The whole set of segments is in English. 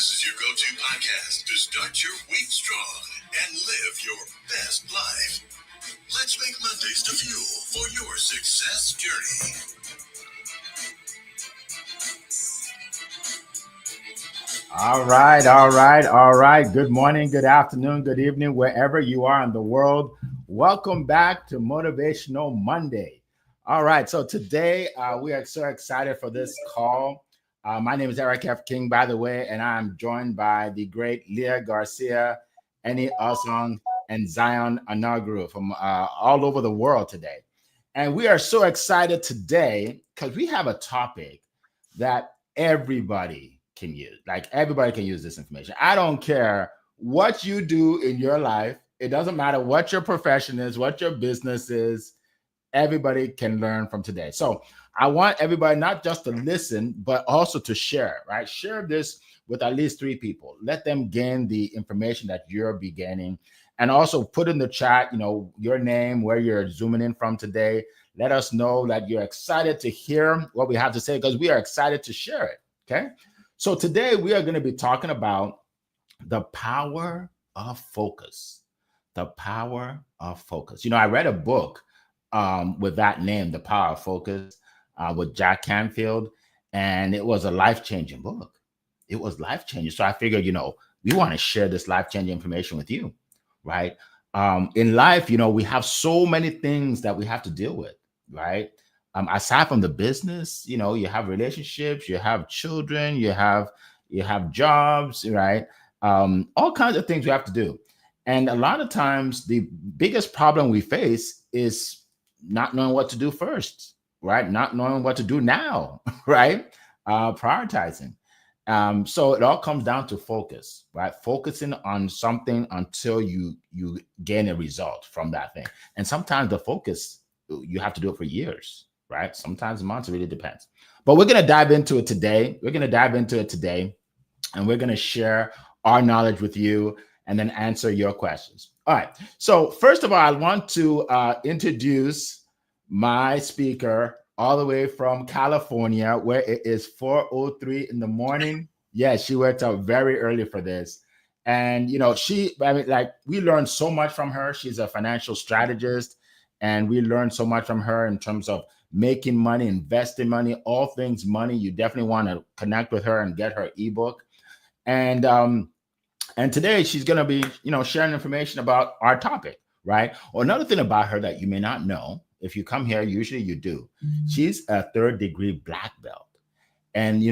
This is your go-to podcast to start your week strong and live your best life. Let's make Mondays the fuel for your success journey. All right. Good morning, good afternoon, good evening, wherever you are in the world. Welcome back to Motivational Monday. All right, so today we are so excited for this call. My name is Eric F. King, by the way, and I'm joined by the great Leah Garcia, Eni Osong, and Zion Anaguru from all over the world today. And we are so excited today because we have a topic that everybody can use. Like everybody can use this information. I don't care what you do in your life. It doesn't matter what your profession is, what your business is. Everybody can learn from today. So I want everybody not just to listen, but also to share, right? Share this with at least 3 people. Let them gain the information that you're beginning. And also put in the chat, your name, where you're zooming in from today. Let us know that you're excited to hear what we have to say because we are excited to share it, okay? So today we are going to be talking about the power of focus. The power of focus. I read a book with that name, The Power of Focus, with Jack Canfield, and it was a life-changing book. It was life-changing. So I figured, we want to share this life-changing information with you, right? In life, we have so many things that we have to deal with, right? Aside from the business, you have relationships, you have children, you have jobs, right? All kinds of things we have to do. And a lot of times the biggest problem we face is not knowing what to do first, right? Not knowing what to do now, right? Prioritizing. So it all comes down to focus, right? Focusing on something until you gain a result from that thing. And sometimes the focus, you have to do it for years, right? Sometimes months, it really depends. But we're going to dive into it today. And we're going to share our knowledge with you and then answer your questions. All right. So first of all, I want to introduce my speaker all the way from California, where it is 4:03 in the morning. Yeah, she worked out very early for this. And, we learned so much from her. She's a financial strategist, and we learned so much from her in terms of making money, investing money, all things money. You definitely want to connect with her and get her ebook. And today she's going to be, sharing information about our topic, right? Or another thing about her that you may not know, if you come here, usually you do. She's a 3rd-degree black belt. And,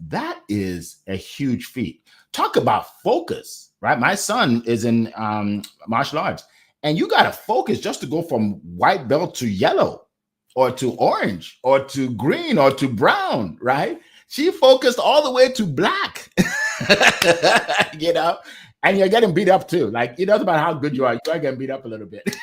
that is a huge feat. Talk about focus, right? My son is in martial arts, and you got to focus just to go from white belt to yellow or to orange or to green or to brown, right? She focused all the way to black, and you're getting beat up too. Like, it doesn't matter how good you are getting beat up a little bit.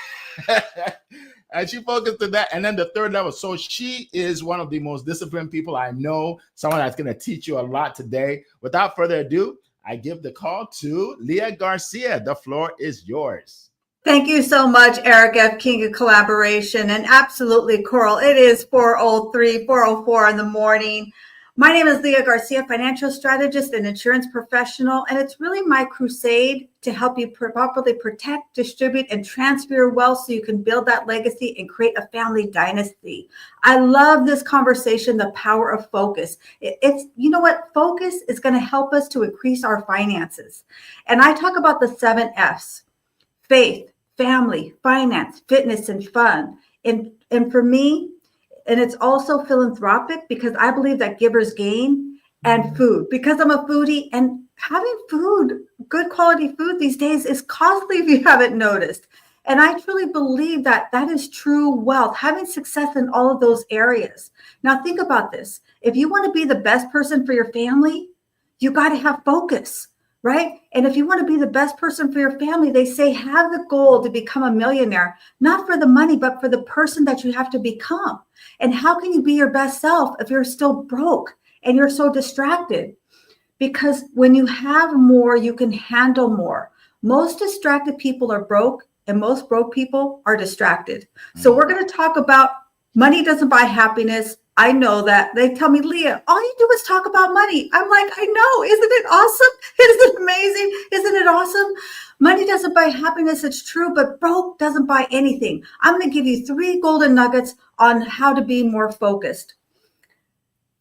And she focused on that. And then the 3rd level. So she is one of the most disciplined people I know, someone that's going to teach you a lot today. Without further ado, I give the call to Leah Garcia. The floor is yours. Thank you so much, Eric F. King of Collaboration. And absolutely, Coral, it is 4:03, 4:04 in the morning. My name is Leah Garcia, financial strategist and insurance professional, and it's really my crusade to help you properly protect, distribute, and transfer your wealth so you can build that legacy and create a family dynasty. I love this conversation, the power of focus. It's focus is going to help us to increase our finances. And I talk about the 7 F's: faith, family, finance, fitness, and fun. And for me, and it's also philanthropic because I believe that givers gain, and food, because I'm a foodie, and having food, good quality food these days is costly if you haven't noticed. And I truly believe that that is true wealth, having success in all of those areas. Now think about this. If you want to be the best person for your family, you got to have focus, right? And if you want to be the best person for your family, they say have the goal to become a millionaire, not for the money, but for the person that you have to become. And how can you be your best self if you're still broke and you're so distracted? Because when you have more, you can handle more. Most distracted people are broke, and most broke people are distracted. So we're going to talk about money doesn't buy happiness. I know that they tell me, Leah, all you do is talk about money. I'm like, I know. Isn't it awesome? Isn't it amazing? Isn't it awesome? Money doesn't buy happiness. It's true, but broke doesn't buy anything. I'm going to give you 3 golden nuggets on how to be more focused.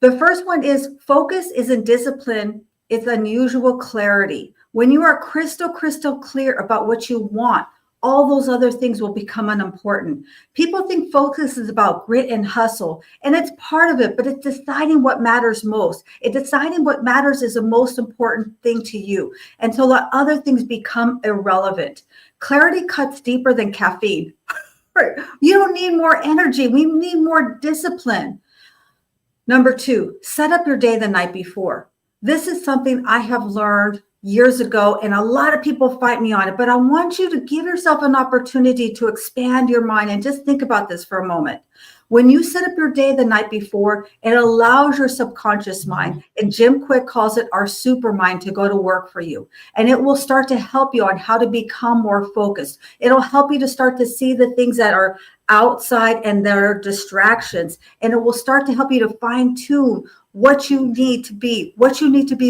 The first one is focus isn't discipline, it's unusual clarity. When you are crystal clear about what you want, all those other things will become unimportant. People think focus is about grit and hustle, and it's part of it, but it's deciding what matters most. It's deciding what matters is the most important thing to you until the other things become irrelevant. Clarity cuts deeper than caffeine. Right. You don't need more energy. We need more discipline. Number 2, set up your day the night before. This is something I have learned years ago, and a lot of people fight me on it, but I want you to give yourself an opportunity to expand your mind and just think about this for a moment. When you set up your day the night before, it allows your subconscious mind, and Jim Quick calls it our super mind, to go to work for you. And it will start to help you on how to become more focused. It'll help you to start to see the things that are outside and there are distractions. And it will start to help you to fine tune what you need to be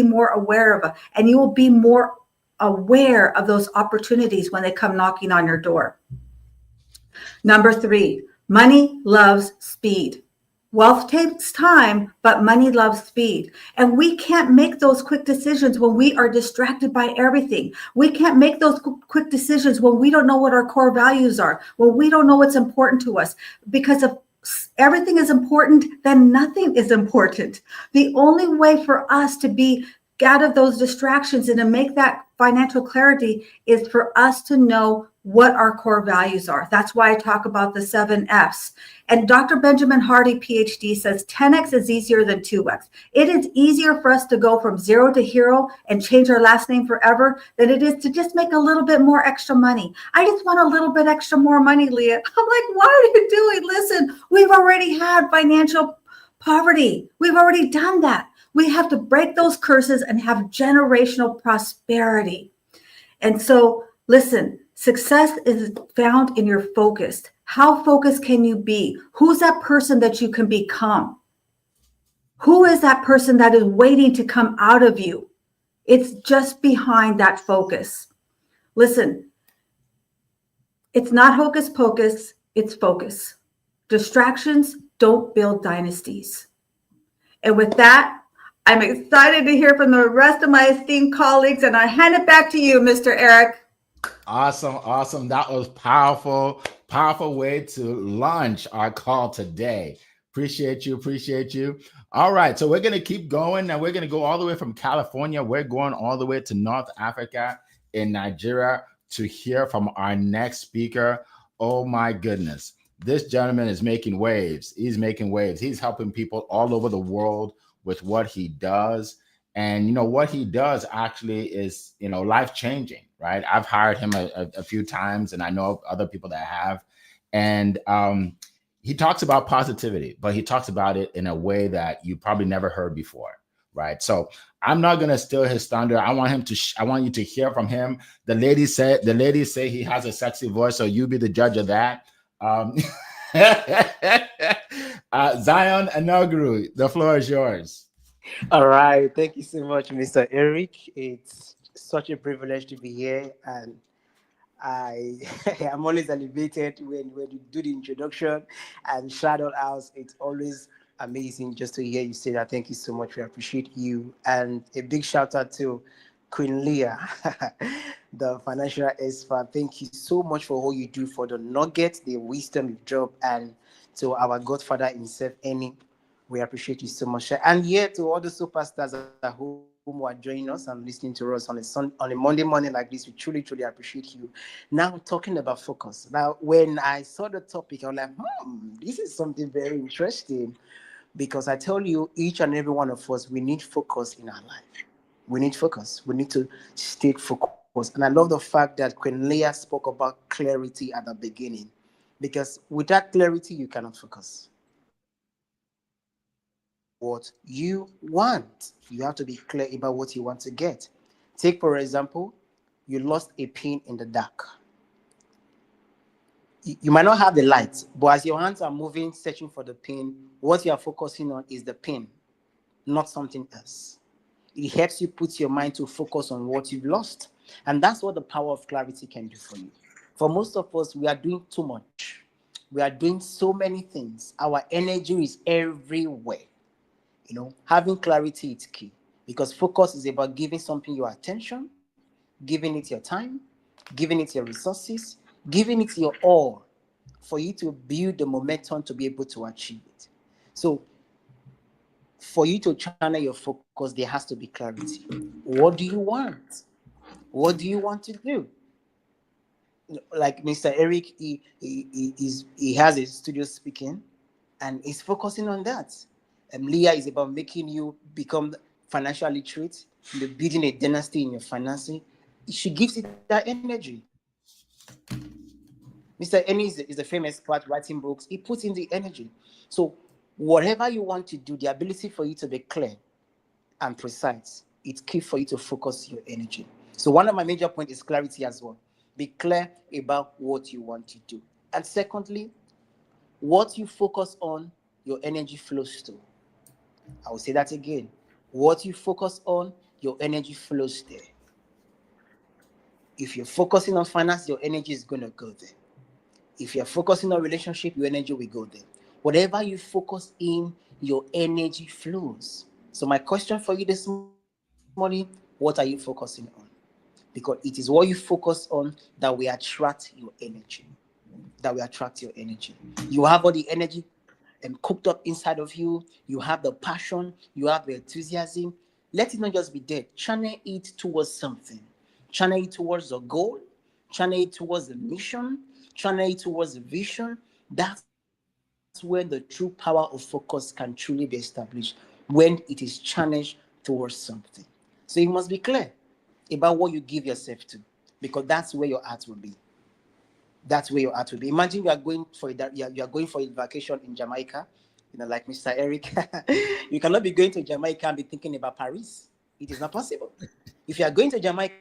more aware of. And you will be more aware of those opportunities when they come knocking on your door. Number 3, money loves speed. Wealth takes time, but money loves speed. And we can't make those quick decisions when we are distracted by everything. We can't make those quick decisions when we don't know what our core values are, when we don't know what's important to us. Because if everything is important, then nothing is important. The only way for us to be out of those distractions and to make that financial clarity is for us to know what our core values are. That's why I talk about the 7 F's. And Dr. Benjamin Hardy, PhD, says 10x is easier than 2x. It is easier for us to go from 0 to hero and change our last name forever than it is to just make a little bit more extra money. I just want a little bit extra more money, Leah. I'm like, what are you doing? Listen, we've already had financial poverty. We've already done that. We have to break those curses and have generational prosperity. And so, listen, success is found in your focus. How focused can you be? Who's that person that you can become? Who is that person that is waiting to come out of you? It's just behind that focus. Listen, it's not hocus pocus, it's focus. Distractions don't build dynasties. And with that, I'm excited to hear from the rest of my esteemed colleagues, and I hand it back to you, Mr. Eric. Awesome. That was powerful. Powerful way to launch our call today. Appreciate you. All right. So we're going to keep going, and we're going to go all the way from California. We're going all the way to North Africa in Nigeria to hear from our next speaker. Oh my goodness. This gentleman is making waves. He's making waves. He's helping people all over the world with what he does. And what he does actually is life changing, right? I've hired him a few times, and I know other people that have. And he talks about positivity, but he talks about it in a way that you probably never heard before, right? So I'm not gonna steal his thunder. I want you to hear from him. The ladies say he has a sexy voice, so you be the judge of that. Zion Anogru, the floor is yours. All right. Thank you so much, Mr. Eric. It's such a privilege to be here. And I I'm always elevated when you do the introduction and shout out. It's always amazing just to hear you say that. Thank you so much. We appreciate you. And a big shout out to Queen Leah, the financial expert. Thank you so much for all you do for the nuggets, the wisdom you've dropped, and to our Godfather himself, Annie. We appreciate you so much. And yeah, to all the superstars at home who are joining us and listening to us on a Monday morning like this, we truly appreciate you. Now, talking about focus. Now, when I saw the topic, I was like, this is something very interesting, because I tell you, each and every one of us, we need focus in our life. We need focus. We need to stay focused. And I love the fact that Queen Leah spoke about clarity at the beginning, because without clarity, you cannot focus. What you want. You have to be clear about what you want to get. Take, for example, you lost a pin in the dark. You might not have the light, but as your hands are moving, searching for the pin, what you are focusing on is the pin, not something else. It helps you put your mind to focus on what you've lost. And that's what the power of clarity can do for you. For most of us, we are doing too much. We are doing so many things. Our energy is everywhere. Having clarity is key because focus is about giving something your attention, giving it your time, giving it your resources, giving it your all for you to build the momentum to be able to achieve it. So, for you to channel your focus, there has to be clarity. What do you want? What do you want to do? Like Mr. Eric, he has a studio speaking, and he's focusing on that. Leah is about making you become financially literate, building a dynasty in your financing. She gives it that energy. Mr. Eni is a famous part writing books. He puts in the energy. So whatever you want to do, the ability for you to be clear and precise, it's key for you to focus your energy. So one of my major points is clarity as well. Be clear about what you want to do. And secondly, what you focus on, your energy flows to. I will say that again. What you focus on, your energy flows there. If you're focusing on finance, your energy is going to go there. If you're focusing on relationship, your energy will go there. Whatever you focus in, your energy flows. So my question for you this morning, what are you focusing on? Because it is what you focus on that will attract your energy. You have all the energy cooked up inside of you. You have the passion. You have the enthusiasm. Let it not just be there. Channel it towards something. Channel it towards a goal. Channel it towards a mission. Channel it towards a vision. That's where the true power of focus can truly be established, when it is channeled towards something. So you must be clear about what you give yourself to, because that's where your heart will be. That's where your heart will be. Imagine you are going for a vacation in Jamaica, like Mr. Eric. You cannot be going to Jamaica and be thinking about Paris. It is not possible. If you are going to Jamaica,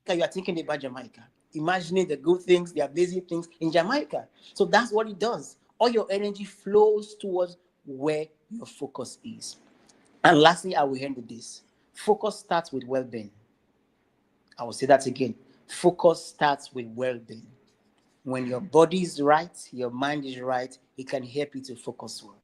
you are thinking about Jamaica, imagining the good things, the amazing things in Jamaica. So that's what it does. All your energy flows towards where your focus is. And lastly, I will end with this. Focus starts with well-being. I will say that again. Focus starts with well-being. When your body is right, your mind is right, it can help you to focus well.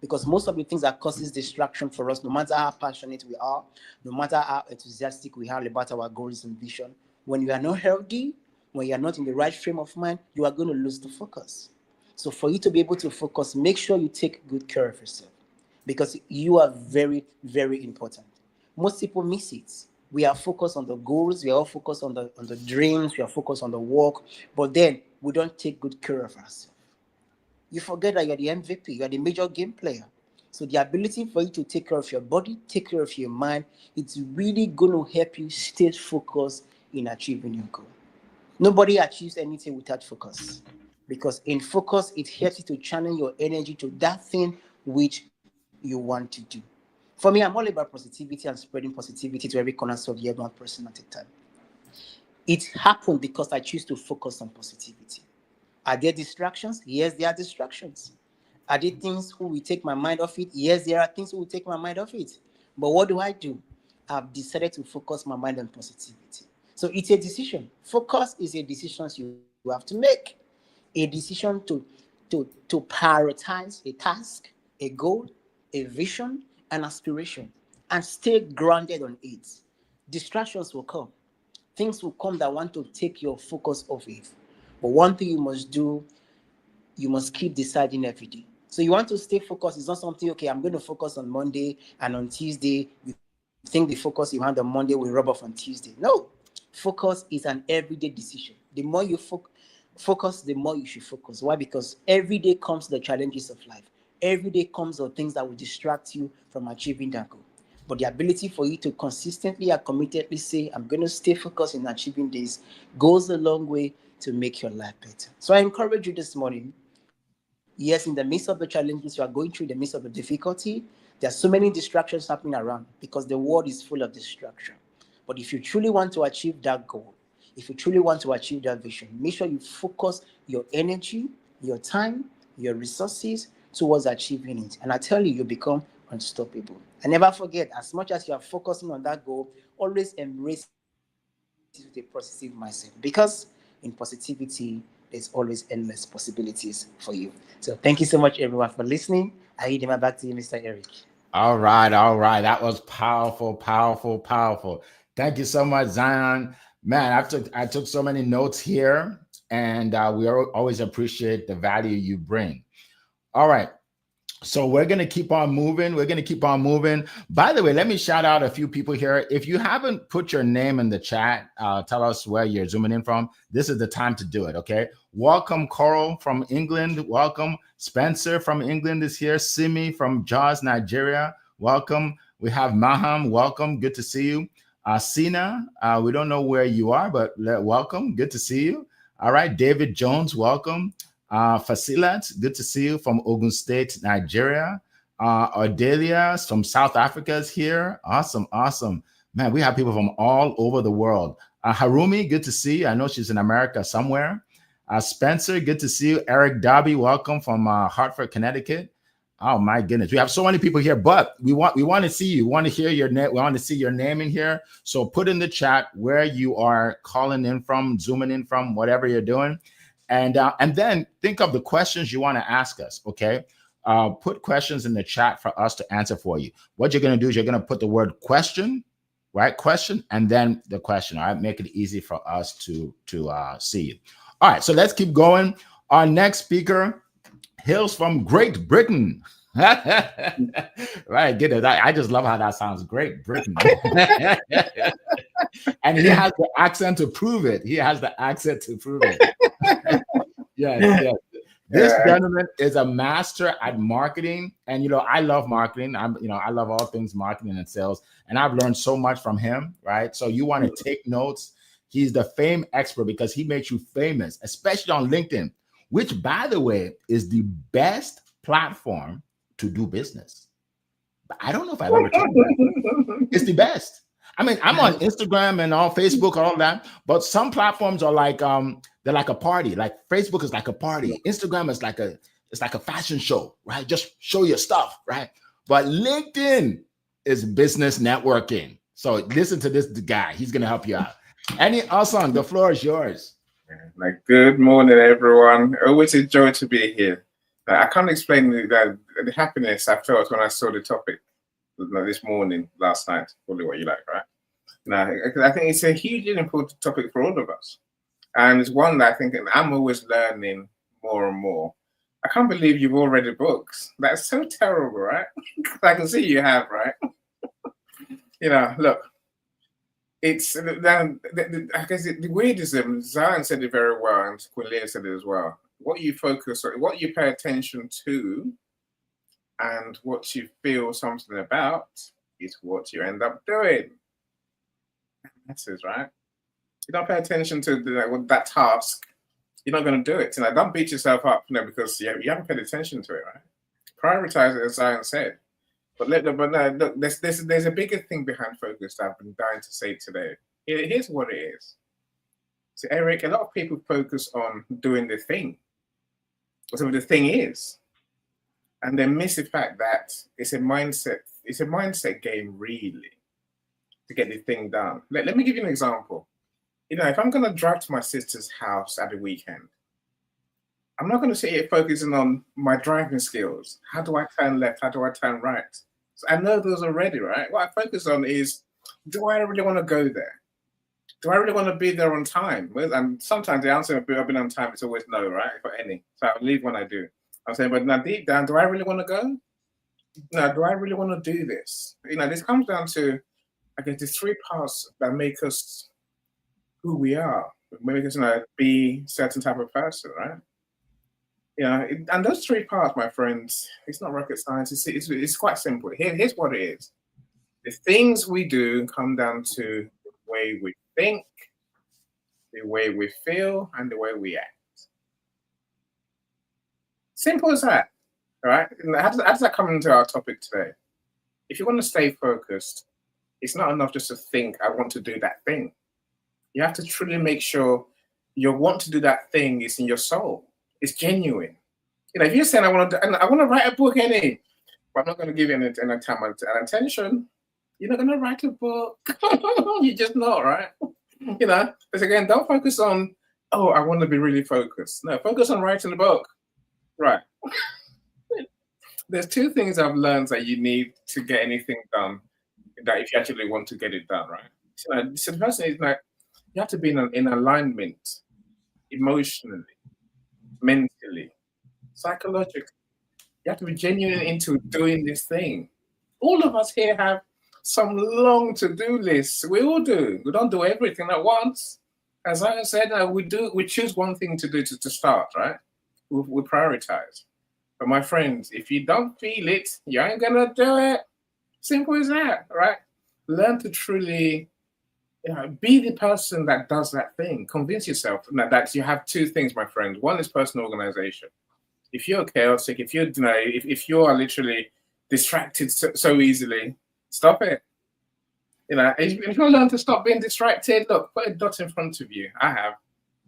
Because most of the things that causes distraction for us, no matter how passionate we are, no matter how enthusiastic we are about our goals and vision, when you are not healthy, when you are not in the right frame of mind, you are going to lose the focus. So for you to be able to focus, make sure you take good care of yourself, because you are very, very important. Most people miss it. We are focused on the goals, we are all focused on the dreams, we are focused on the work, but then we don't take good care of ourselves. You forget that you're the MVP, you're the major game player. So the ability for you to take care of your body, take care of your mind, it's really going to help you stay focused in achieving your goal. Nobody achieves anything without focus. Because in focus, it helps you to channel your energy to that thing which you want to do. For me, I'm all about positivity and spreading positivity to every corner of the earth, one person at a time. It happened because I choose to focus on positivity. Are there distractions? Yes, there are distractions. Are there things who will take my mind off it? Yes, there are things who will take my mind off it. But what do I do? I've decided to focus my mind on positivity. So it's a decision. Focus is a decision you have to make. A decision to prioritize a task, a goal, a vision, an aspiration, and stay grounded on it. Distractions will come. Things will come that want to take your focus off it. But one thing you must do, you must keep deciding every day. So you want to stay focused. It's not something, okay, I'm going to focus on Monday and on Tuesday. You think the focus you have on Monday will rub off on Tuesday. No. Focus is an everyday decision. The more you focus, the more you should focus. Why? Because every day comes the challenges of life. Every day comes the things that will distract you from achieving that goal. But the ability for you to consistently and committedly say, I'm going to stay focused in achieving this, goes a long way to make your life better. So I encourage you this morning. Yes, in the midst of the challenges you are going through, in the midst of the difficulty, there are so many distractions happening around because the world is full of distraction. But if you truly want to achieve that goal, If you truly want to achieve that vision, make sure you focus your energy, your time, your resources towards achieving it. And I tell you, you become unstoppable. And never forget, as much as you are focusing on that goal, always embrace it with a positive mindset, because in positivity, there's always endless possibilities for you. So thank you so much, everyone, for listening. I yield my back to you, Mr. Eric. All right, all right. That was powerful, powerful, powerful. Thank you so much, Zion. Man, I took so many notes here, and always appreciate the value you bring. All right. So we're going to keep on moving. We're going to keep on moving. By the way, let me shout out a few people here. If you haven't put your name in the chat, tell us where you're zooming in from. This is the time to do it. Okay. Welcome, Coral from England. Welcome. Spencer from England is here. Simi from Jos, Nigeria. Welcome. We have Maham. Welcome. Good to see you. Sina, we don't know where you are, but welcome. Good to see you. All right. David Jones, welcome. Fasilat, good to see you from Ogun State, Nigeria. Ardelia from South Africa is here. Awesome, awesome. Man, we have people from all over the world. Harumi, good to see you. I know she's in America somewhere. Spencer, good to see you. Eric Darby, welcome from Hartford, Connecticut. Oh my goodness, we have so many people here, but we want to see you. We want to hear your name. We want to see your name in here. So put in the chat where you are calling in from, zooming in from, whatever you're doing. And then think of the questions you want to ask us, okay? Put questions in the chat for us to answer for you. What you're going to do is you're going to put the word question, right? Question, and then the question, all right? Make it easy for us to see you. All right, so let's keep going. Our next speaker hails from Great Britain. Right, get it. I just love how that sounds. Great Britain. And he has the accent to prove it. He has the accent to prove it. Yes, yes. This gentleman is a master at marketing. And, I love marketing. I love all things marketing and sales. And I've learned so much from him, right? So you want to take notes. He's the fame expert because he makes you famous, especially on LinkedIn, which, by the way, is the best platform to do business. But I don't know if I've ever told you that. It's the best. I mean, I'm on Instagram and on Facebook and all that, but some platforms are like they're like a party. Like Facebook is like a party. Instagram is like a fashion show, right? Just show your stuff, right? But LinkedIn is business networking. So listen to this guy. He's gonna help you out. Any awesome, the floor is yours. Like, good morning, everyone. Always a joy to be here. I can't explain the happiness I felt when I saw the topic this morning, last night, probably what you like, right? Now, I think it's a hugely important topic for all of us. And it's one that I think I'm always learning more and more. I can't believe you've all read the books. That's so terrible, right? I can see you have, right? Look, it's, I guess the weirdism, Zion said it very well, and Queen Leah said it as well. What you focus on, what you pay attention to, and what you feel something about is what you end up doing. That's it, right? You don't pay attention to that task, you're not going to do it. Don't beat yourself up, because you haven't paid attention to it, right? Prioritize it, as Zion said. But look, there's a bigger thing behind focus that I've been dying to say today. Here's what it is. So, Eric, a lot of people focus on doing the thing, whatever the thing is, and they miss the fact that it's a mindset game, really, to get the thing done. Let me give you an example. If I'm going to drive to my sister's house at the weekend, I'm not going to sit here focusing on my driving skills. How do I turn left? How do I turn right? So I know those already, right? What I focus on is, do I really want to go there? Do I really want to be there on time? And sometimes the answer, I've been on time, it's always no, right? For any. So I'll leave when I do. I'm saying, but now deep down, do I really want to go? No, do I really want to do this? This comes down to, I guess, the three parts that make us who we are, make us be a certain type of person, right? And those three parts, my friends, it's not rocket science. It's quite simple. Here's what it is. The things we do come down to the way we think, the way we feel, and the way we act. Simple as that, right? How does that come into our topic today? If you want to stay focused, it's not enough just to think, I want to do that thing. You have to truly make sure your want to do that thing is in your soul. It's genuine. If you're saying I want to write a book, Eddie, but I'm not going to give you any time and attention, you're not going to write a book. You're just not, right? Because again, don't focus on, oh, I want to be really focused. No, focus on writing a book. Right. There's two things I've learned that you need to get anything done, that if you actually want to get it done, right? So the first thing is like, you have to be in alignment emotionally, mentally, psychologically. You have to be genuine into doing this thing. All of us here have some long to-do lists. We all do. We don't do everything at once. As I said, we choose one thing to do to start, right? We prioritize. But my friends, if you don't feel it, you ain't gonna do it. Simple as that, right? Learn to truly be the person that does that thing. Convince yourself that you have two things, my friends. One is personal organization. If you're chaotic, if you are literally distracted so easily, stop it. If you learn to stop being distracted, look, put a dot in front of you. I have.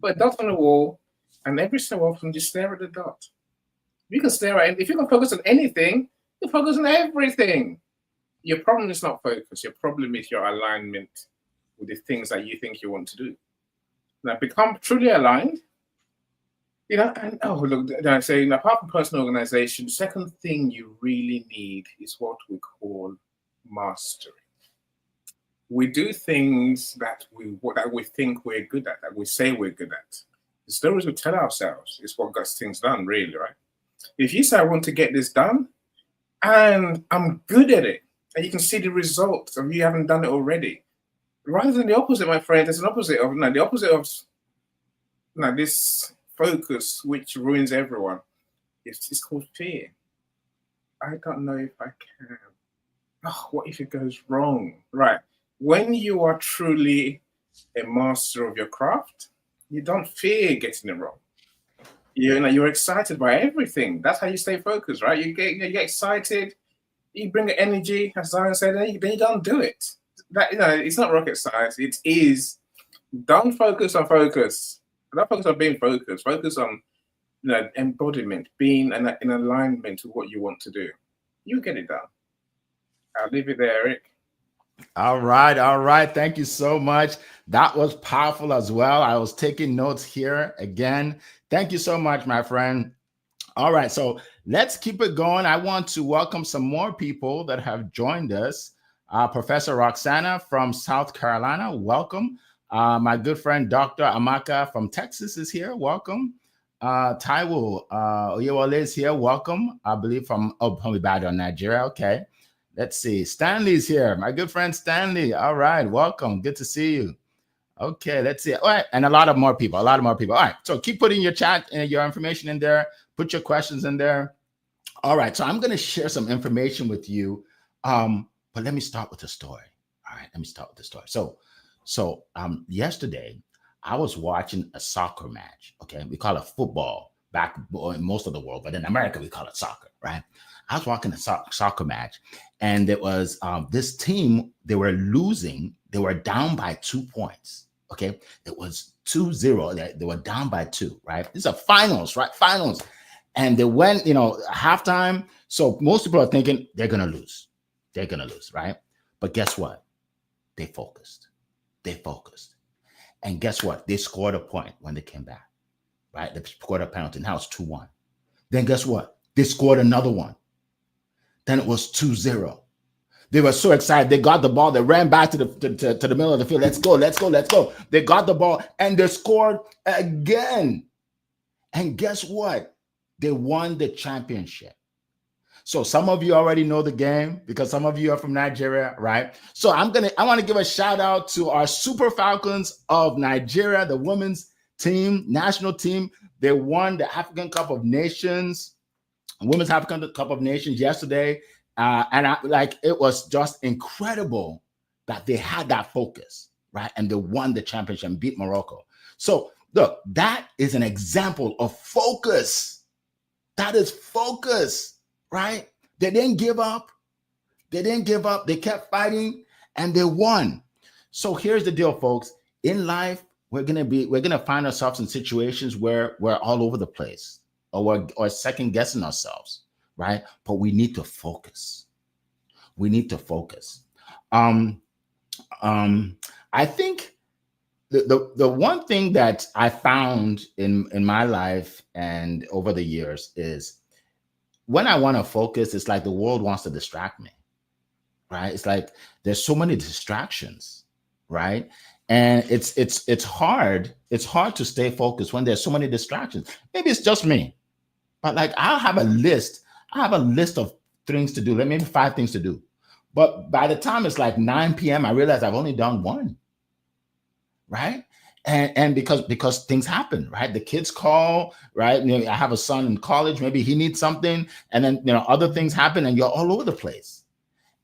Put a dot on the wall, and every so often just stare at the dot. You can stare at it. If you can focus on anything, you focus on everything. Your problem is not focus. Your problem is your alignment with the things that you think you want to do. Now, become truly aligned. And look, I'm saying apart from personal organization, the second thing you really need is what we call mastery. We do things that we think we're good at, that we say we're good at. The stories we tell ourselves is what gets things done, really, right? If you say I want to get this done, and I'm good at it, and you can see the results of you having done it already, rather than the opposite, my friend, there's an opposite of this focus which ruins everyone. It's called fear. I don't know if I can. Oh, what if it goes wrong? Right. When you are truly a master of your craft, you don't fear getting it wrong. You're excited by everything. That's how you stay focused, right? You get excited, you bring the energy, as Zion said, then you don't do it. It's not rocket science. It is. Don't focus on focus. Don't focus on being focused. Focus on embodiment, being in alignment with what you want to do. You get it done. I'll leave it there, Eric. All right. Thank you so much. That was powerful as well. I was taking notes here again. Thank you so much, my friend. All right, so let's keep it going. I want to welcome some more people that have joined us. Professor Roxana from South Carolina, welcome. My good friend Dr. Amaka from Texas is here, welcome. Taiwo Oyewale is here, welcome. I believe from Ibadan, Nigeria, okay. Let's see, Stanley's here, my good friend Stanley. All right, welcome, good to see you. Okay, let's see. All right, and a lot more people. All right, so keep putting your chat and your information in there. Put your questions in there. All right, so I'm going to share some information with you. But let me start with the story. All right, let me start with the story. So yesterday, I was watching a soccer match. Okay, we call it football back in most of the world, but in America, we call it soccer, right? I was watching a soccer match, and it was this team, they were losing. They were down by 2 points. Okay, it was 2-0. They were down by 2, right? These are finals, right? Finals. And they went, halftime. So most people are thinking they're going to lose. They're going to lose, right? But guess what? They focused. And guess what? They scored a point when they came back, right? They scored a penalty. Now it's 2-1. Then guess what? They scored another one. Then it was 2-0. They were so excited. They got the ball. They ran back to the middle of the field. Let's go. They got the ball and they scored again. And guess what? They won the championship. So some of you already know the game because some of you are from Nigeria, right? So I want to give a shout out to our Super Falcons of Nigeria, the women's team, national team. They won the African Cup of Nations, Women's African Cup of Nations yesterday. And it was just incredible that they had that focus, right? And they won the championship and beat Morocco. So look, that is an example of focus. That is focus, right? They didn't give up. They kept fighting and they won. So here's the deal, folks. in life, we're gonna find ourselves in situations where we're all over the place, or second guessing ourselves, right? But we need to focus. We need to focus. Um, I think the one thing that I found in my life and over the years is when I want to focus, it's like the world wants to distract me, right? It's like there's so many distractions, right? And it's hard. It's hard to stay focused when there's so many distractions. Maybe it's just me, but like I'll have a list. I have a list of things to do, like maybe 5 things to do. But by the time it's like 9 p.m., I realize I've only done one, right? And because things happen, right? The kids call, right? I have a son in college, maybe he needs something, and then other things happen, and you're all over the place.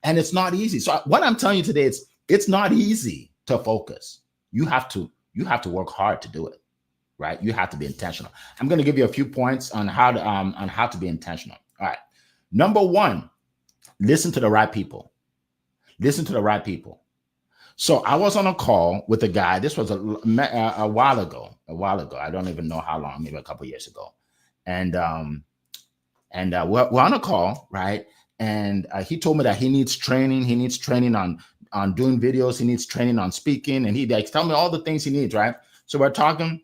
And it's not easy. So what I'm telling you today, it's not easy to focus. You have to work hard to do it, right? You have to be intentional. I'm going to give you a few points on how to be intentional. All right. Number one, listen to the right people. Listen to the right people. So I was on a call with a guy. This was a while ago. I don't even know how long, maybe a couple of years ago. And we're on a call, right? And he told me that he needs training. He needs training on doing videos. He needs training on speaking. And he tell me all the things he needs, right? So we're talking.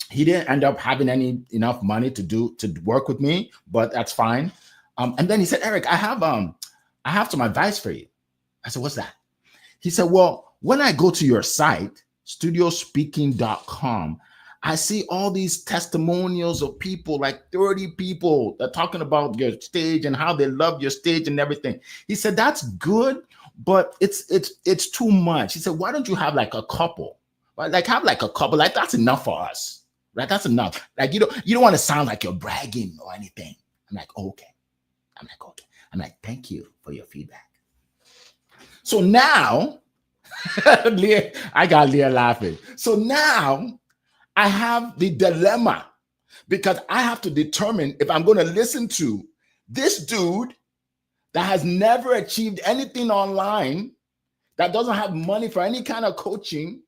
He didn't end up having enough money to work with me, but that's fine. And then he said, Eric, I have some advice for you. I said, what's that? He said, well, when I go to your site, studiospeaking.com, I see all these testimonials of people, like 30 people that are talking about your stage and how they love your stage and everything. He said, that's good, but it's too much. He said, why don't you have like a couple? Like have like a couple, like that's enough for us. Right? That's enough. Like you don't want to sound like you're bragging or anything. I'm like, okay. I'm like, thank you for your feedback. So now, I got Leah laughing. So now I have the dilemma because I have to determine if I'm going to listen to this dude that has never achieved anything online, that doesn't have money for any kind of coaching.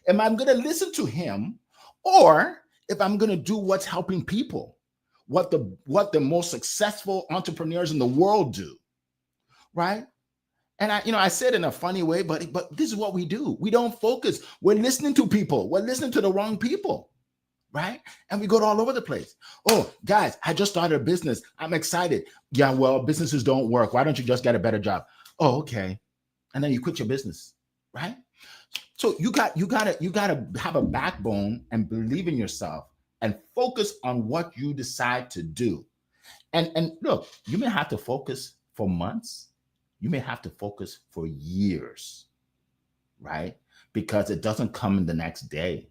Am I going to listen to him, or if I'm going to do what's helping people, what the most successful entrepreneurs in the world do, right? And I said in a funny way, but this is what we do. We don't focus. We're listening to people. We're listening to the wrong people, right? And we go all over the place. Oh, guys, I just started a business. I'm excited. Yeah, well, businesses don't work. Why don't you just get a better job? Oh, okay. And then you quit your business, right? So you gotta have a backbone and believe in yourself and focus on what you decide to do. And look, you may have to focus for months. You may have to focus for years, right? Because it doesn't come in the next day.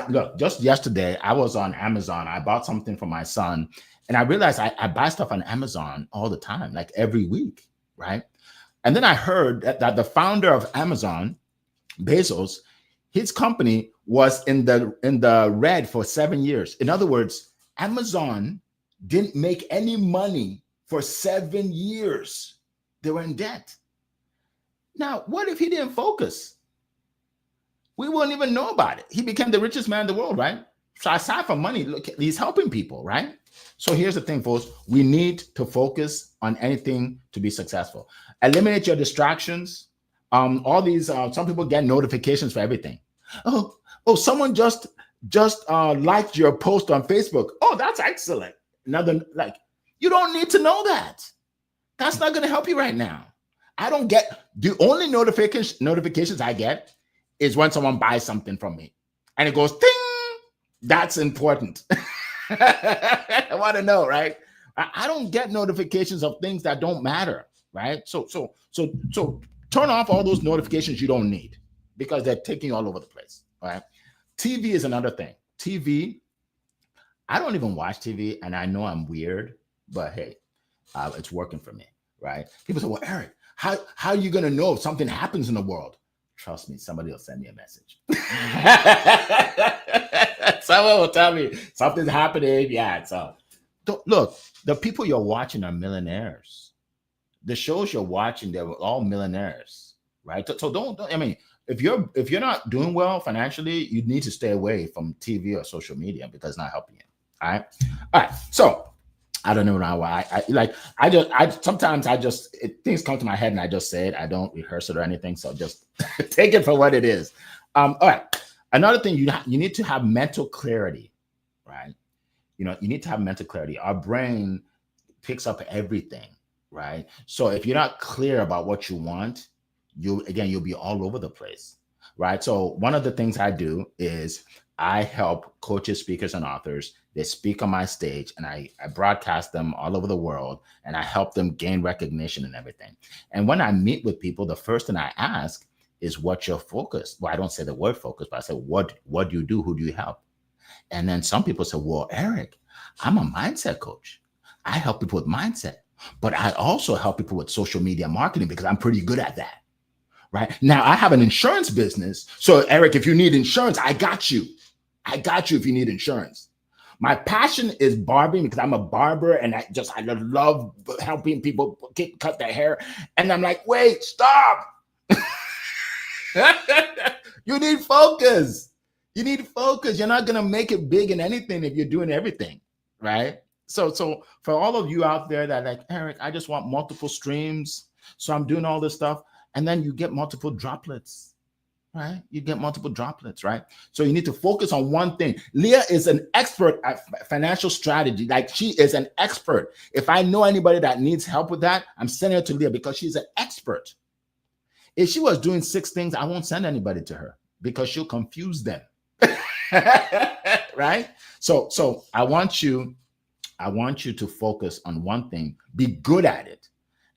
Look, just yesterday, I was on Amazon. I bought something for my son, and I realized I buy stuff on Amazon all the time, like every week, right? And then I heard that the founder of Amazon, Bezos, his company was in the red for 7 years. In other words, Amazon didn't make any money for 7 years. They were in debt. Now, what if he didn't focus? We wouldn't even know about it. He became the richest man in the world, right? So aside from money, look, he's helping people, right? So here's the thing, folks. We need to focus on anything to be successful. Eliminate your distractions. All these, some people get notifications for everything. Oh, someone just liked your post on Facebook. Oh, that's excellent. Another, like, you don't need to know that. That's not going to help you right now. I don't get, the only notifications I get is when someone buys something from me and it goes ding. That's important. I want to know, right? I don't get notifications of things that don't matter, right? So turn off all those notifications you don't need because they're taking you all over the place, right? TV is another thing. TV, I don't even watch TV, and I know I'm weird, but hey, it's working for me, right? People say, well, Eric, how are you going to know if something happens in the world? Trust me, somebody will send me a message. Someone will tell me something's happening. Yeah, so look, the people you're watching are millionaires. The shows you're watching, they're all millionaires, right? So don't I mean, if you're not doing well financially, you need to stay away from TV or social media because it's not helping you. All right. So I don't know now why I sometimes things come to my head and I just say it. I don't rehearse it or anything. So just take it for what it is. All right. Another thing, you need to have mental clarity, right? You need to have mental clarity. Our brain picks up everything, right? So if you're not clear about what you want, you'll be all over the place, right? So one of the things I do is I help coaches, speakers, and authors. They speak on my stage, and I broadcast them all over the world, and I help them gain recognition and everything. And when I meet with people, the first thing I ask is, what's your focus? Well, I don't say the word focus, but I say, what do you do? Who do you help? And then some people say, well, Eric, I'm a mindset coach. I help people with mindset, but I also help people with social media marketing because I'm pretty good at that. Right now, I have an insurance business. So, Eric, if you need insurance, I got you. I got you if you need insurance. My passion is barbering because I'm a barber and I love helping people cut their hair. And I'm like, wait, stop. You need focus. You need focus. You're not going to make it big in anything if you're doing everything, right? So for all of you out there that like, Eric, I just want multiple streams. So I'm doing all this stuff. And then you get multiple droplets, right? You get multiple droplets, right? So you need to focus on one thing. Leah is an expert at financial strategy. Like, she is an expert. If I know anybody that needs help with that, I'm sending her to Leah because she's an expert. If she was doing 6 things, I won't send anybody to her because she'll confuse them. Right? So I want you to focus on one thing, be good at it.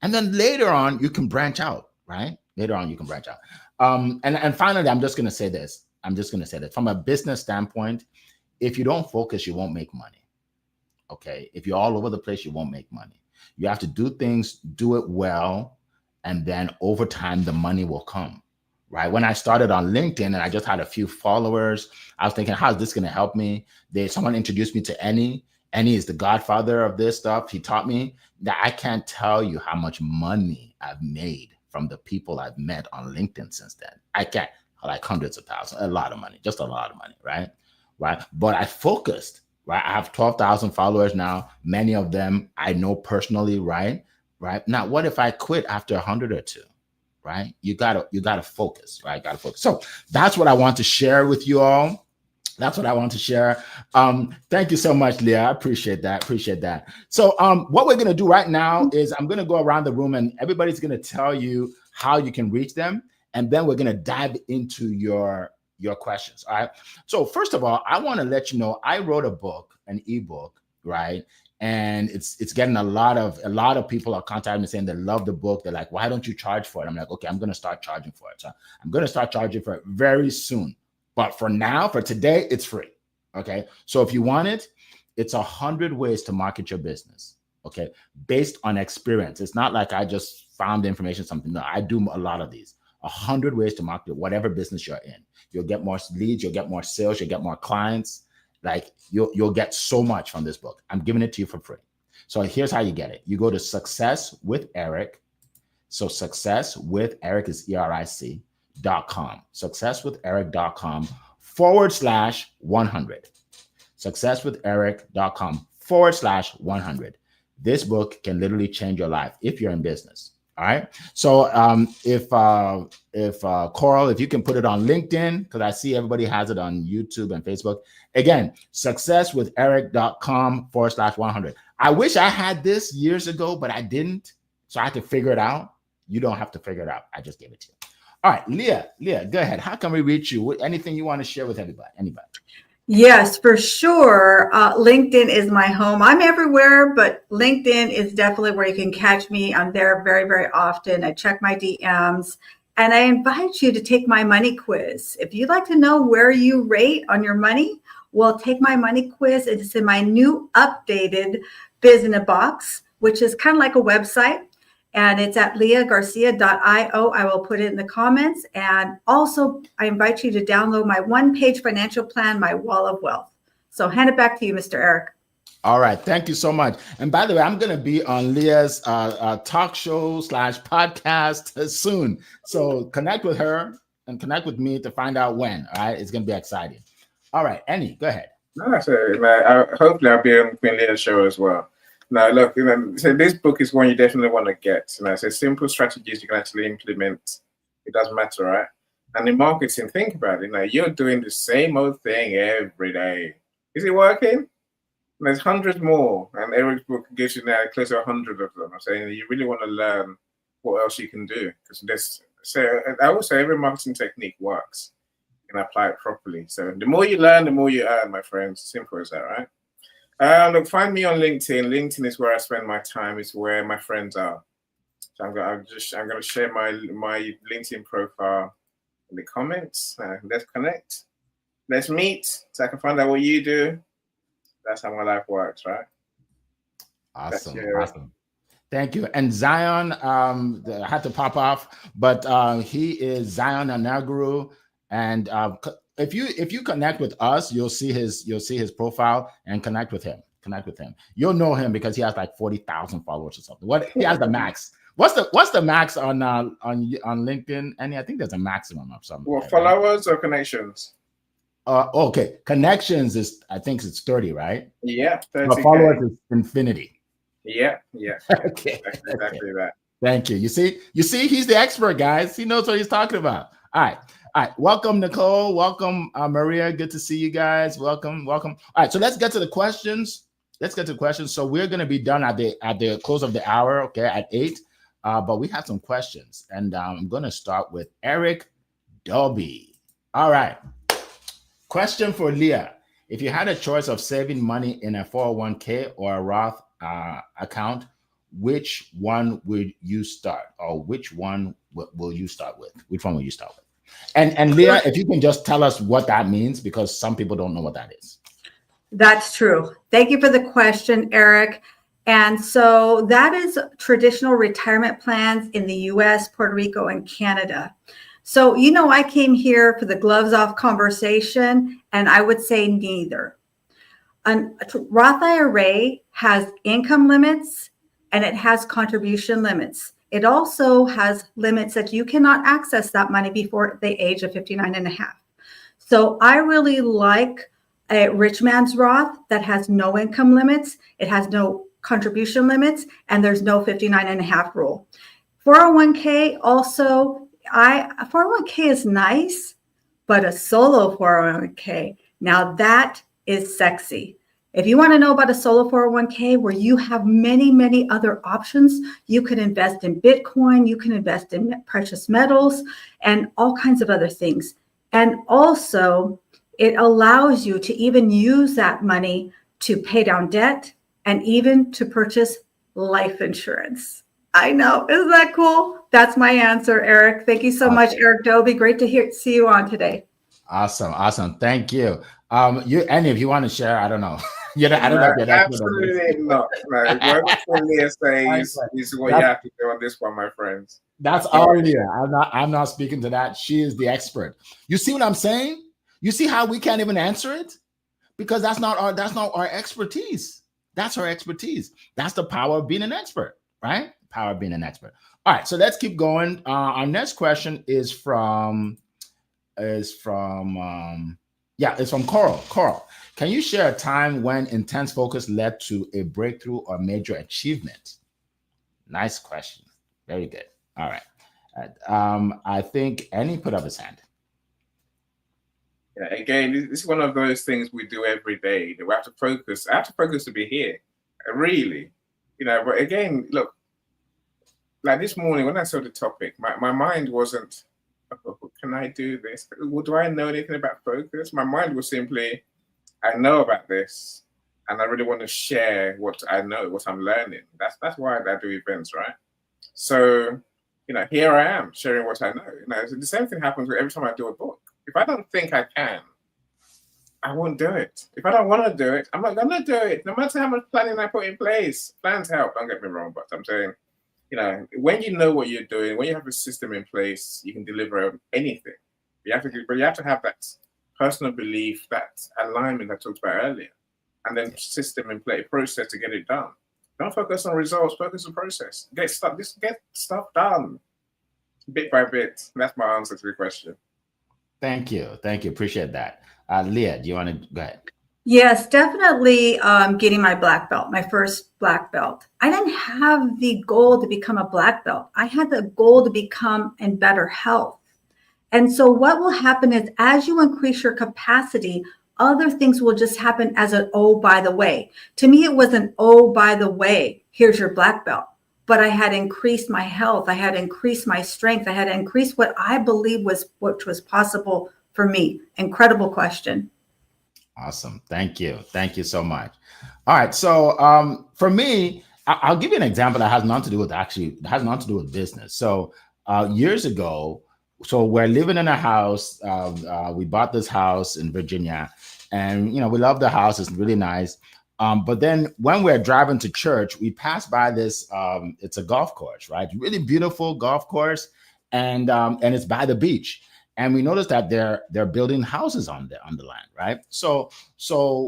And then later on, you can branch out, right? Later on, you can branch out. And finally, I'm just going to say this. From a business standpoint, if you don't focus, you won't make money. Okay. If you're all over the place, you won't make money. You have to do things, do it well. And then over time, the money will come, right? When I started on LinkedIn and I just had a few followers, I was thinking, how's this going to help me? Someone introduced me to Annie. Annie is the godfather of this stuff. He taught me that. I can't tell you how much money I've made from the people I've met on LinkedIn since then. I can't, like hundreds of thousands, a lot of money, just a lot of money, right? Right. But I focused, right? I have 12,000 followers now. Many of them I know personally, right? Right. Now, what if I quit after 100 or 2? Right? You gotta focus, right? Gotta focus. So that's what I want to share with you all. That's what I want to share. Thank you so much, Leah. I appreciate that. So what we're going to do right now is I'm going to go around the room and everybody's going to tell you how you can reach them. And then we're going to dive into your questions. All right. So first of all, I want to let you know, I wrote a book, an ebook, right? And it's getting a lot of people are contacting me saying they love the book. They're like, why don't you charge for it? I'm like, okay, I'm going to start charging for it. So I'm going to start charging for it very soon. But for now, for today, it's free. Okay. So if you want it, it's 100 ways to market your business. Okay. Based on experience. It's not like I just found information, something. No, I do a lot of these. 100 ways to market whatever business you're in. You'll get more leads, you'll get more sales, you'll get more clients. Like you'll get so much from this book. I'm giving it to you for free. So here's how you get it. You go to Success with Eric. So Success with Eric is ERIC.com. Successwitheric.com/100. Successwitheric.com/100. This book can literally change your life if you're in business. All right. So if Coral, if you can put it on LinkedIn, because I see everybody has it on YouTube and Facebook. Again, successwitheric.com/100. I wish I had this years ago, but I didn't. So I had to figure it out. You don't have to figure it out. I just gave it to you. All right, Leah, go ahead. How can we reach you? Anything you want to share with everybody? Anybody? Yes, for sure. LinkedIn is my home. I'm everywhere, but LinkedIn is definitely where you can catch me. I'm there very, very often. I check my DMs and I invite you to take my money quiz. If you'd like to know where you rate on your money, well, take my money quiz. It's in my new updated business box, which is kind of like a website. And it's at leahgarcia.io. I will put it in the comments. And also, I invite you to download my one-page financial plan, my Wall of Wealth. So hand it back to you, Mr. Eric. All right, thank you so much. And by the way, I'm going to be on Leah's talk show slash podcast soon. So connect with her and connect with me to find out when. All right, it's going to be exciting. All right, Annie, go ahead. No, that's it. Hopefully, I'll be on Queen Leah's show as well. Now, look, so this book is one you definitely want to get. So simple strategies you can actually implement. It doesn't matter, right? And in marketing, think about it. Now, you're doing the same old thing every day. Is it working? There's hundreds more, and Eric's book gives you now close to 100 of them. I'm saying you really want to learn what else you can do because this. So I would say every marketing technique works. You can apply it properly. So the more you learn, the more you earn, my friends. Simple as that, right? Look, find me on LinkedIn. LinkedIn is where I spend my time. It's where my friends are. So I'm gonna share my LinkedIn profile in the comments. Let's connect. Let's meet so I can find out what you do. That's how my life works, right? Awesome. Awesome. Thank you. And Zion had to pop off, but he is Zion Anaguru. And if you connect with us, you'll see his profile and connect with him. You'll know him because he has like 40,000 followers or something. What he has the max. What's the max on LinkedIn? And I think there's a maximum of something. Well, followers or connections? Okay. Connections is I think it's 30, right? Yeah, 30. But followers is infinity. Yeah. Okay. Exactly that. Thank you. You see, he's the expert, guys. He knows what he's talking about. All right. Welcome, Nicole. Welcome, Maria. Good to see you guys. Welcome. All right. So let's get to the questions. So we're going to be done at the close of the hour. Okay, at 8. But we have some questions, and I'm going to start with Eric Dolby. All right. Question for Leah: if you had a choice of saving money in a 401k or a Roth account, which one would you start, or which one will you start with? Which one will you start with? And Leah, if you can just tell us what that means, because some people don't know what that is. That's true. Thank you for the question, Eric. And so that is traditional retirement plans in the US, Puerto Rico, and Canada. So, I came here for the gloves off conversation, and I would say neither. A Roth IRA has income limits and it has contribution limits. It also has limits that you cannot access that money before the age of 59 and a half. So I really like a rich man's Roth that has no income limits, it has no contribution limits, and there's no 59 and a half rule. 401k also, 401k is nice, but a solo 401k, now that is sexy. If you want to know about a solo 401k where you have many, many other options, you can invest in Bitcoin, you can invest in precious metals, and all kinds of other things. And also, it allows you to even use that money to pay down debt and even to purchase life insurance. I know. Isn't that cool? That's my answer, Eric. Thank you so much, Eric Dobie. Great to see you on today. Awesome. Thank you. Annie, if you want to share, I don't know. I don't know if you're absolutely not. Whatever Leah says is what you have to do on this one, my friends. That's all Leah. I'm not speaking to that. She is the expert. You see what I'm saying? You see how we can't even answer it? Because that's not our expertise. That's her expertise. That's the power of being an expert, right? Power of being an expert. All right, so let's keep going. Our next question is from Coral. Coral, can you share a time when intense focus led to a breakthrough or major achievement? Nice question. Very good. All right. I think Annie put up his hand. Yeah, again, this is one of those things we do every day that we have to focus. I have to focus to be here, really. But again, look, like this morning when I saw the topic, my mind wasn't, can I do this? Do I know anything about focus? My mind was simply, I know about this, and I really want to share what I know, what I'm learning. That's why I do events, right? So, here I am sharing what I know. The same thing happens every time I do a book. If I don't think I can, I won't do it. If I don't want to do it, I'm not going to do it. No matter how much planning I put in place. Plans help, don't get me wrong, but I'm saying, when you know what you're doing, when you have a system in place, you can deliver anything. But you have to have that personal belief, that alignment I talked about earlier. and then system in play, process to get it done. Don't focus on results, focus on process. Get stuff done bit by bit. That's my answer to the question. Thank you. Appreciate that. Leah, do you want to go ahead? Yes, definitely getting my black belt, my first black belt. I didn't have the goal to become a black belt. I had the goal to become in better health. And so what will happen is as you increase your capacity, other things will just happen as an oh, by the way. To me, it was an oh, by the way, here's your black belt. But I had increased my health. I had increased my strength. I had increased what I believe which was possible for me. Incredible question. Awesome. Thank you so much. All right. So for me, I'll give you an example that has nothing to do with business. So years ago, so we're living in a house. We bought this house in Virginia, and we love the house. It's really nice. But then when we're driving to church, we pass by this. It's a golf course, right? Really beautiful golf course, and it's by the beach. And we noticed that they're building houses on the land, right? So